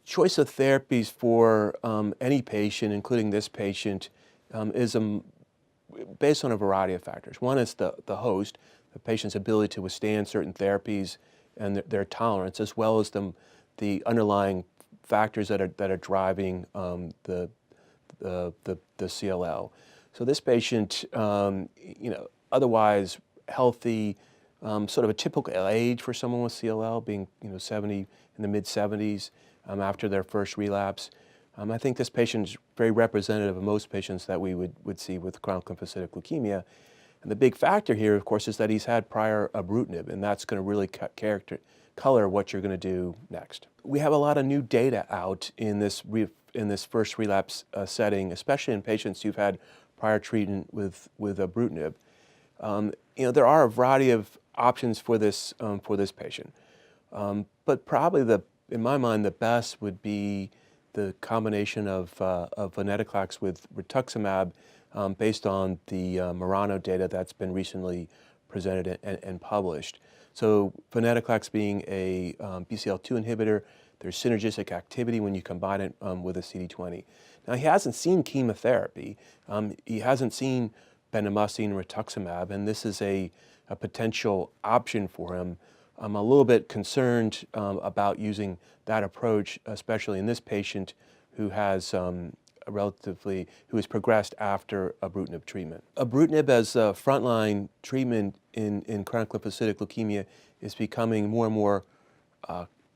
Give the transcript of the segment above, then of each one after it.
choice of therapies for any patient, including this patient, is based on a variety of factors. One is the host, the patient's ability to withstand certain therapies and their tolerance, as well as the underlying factors that are driving the CLL. So this patient, otherwise healthy, sort of a typical age for someone with CLL, being 70, in the mid-70s after their first relapse. I think this patient is very representative of most patients that we would see with chronic lymphocytic leukemia. And the big factor here, of course, is that he's had prior Ibrutinib, and that's going to really color what you're going to do next. We have a lot of new data out in this first relapse setting, especially in patients who've had prior treatment with Ibrutinib. There are a variety of options for this patient, but probably in my mind, the best would be the combination of venetoclax with rituximab based on the Murano data that's been recently presented and published. So venetoclax being a BCL2 inhibitor, there's synergistic activity when you combine it with a CD20. Now, he hasn't seen chemotherapy. He hasn't seen bendamustine and rituximab, and this is a potential option for him. I'm a little bit concerned about using that approach, especially in this patient who has who has progressed after Ibrutinib treatment. Ibrutinib as a frontline treatment in chronic lymphocytic leukemia is becoming more and more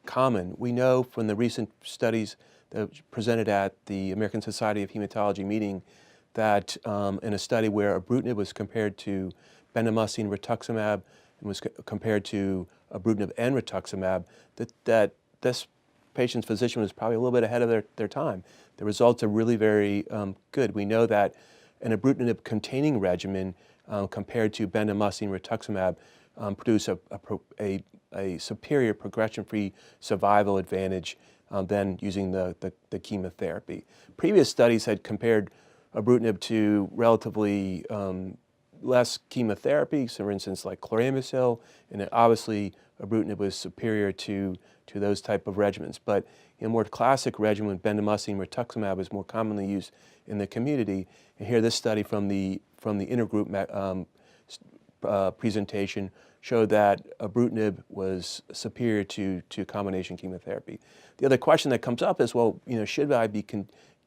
common. We know from the recent studies that were presented at the American Society of Hematology meeting that in a study where Ibrutinib was compared to bendamustine rituximab and was compared to Ibrutinib and rituximab, that this patient's physician was probably a little bit ahead of their time. The results are really very good. We know that an Ibrutinib containing regimen compared to bendamustine rituximab produce a superior progression-free survival advantage than using the chemotherapy. Previous studies had compared Ibrutinib to relatively less chemotherapy, so for instance like chlorambucil, and obviously Ibrutinib was superior to those type of regimens. But in a more classic regimen, bendamustine rituximab is more commonly used in the community. And here this study from the intergroup presentation showed that Ibrutinib was superior to combination chemotherapy. The other question that comes up is, well, should I be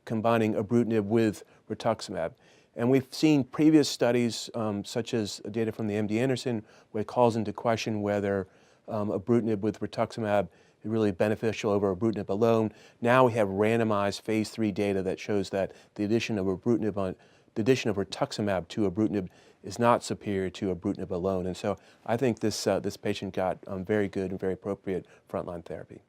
combining Ibrutinib with rituximab? And we've seen previous studies, such as data from the MD Anderson, where it calls into question whether Ibrutinib with rituximab is really beneficial over Ibrutinib alone. Now we have randomized phase 3 data that shows that the addition of rituximab to Ibrutinib is not superior to Ibrutinib alone. And so I think this patient got very good and very appropriate frontline therapy.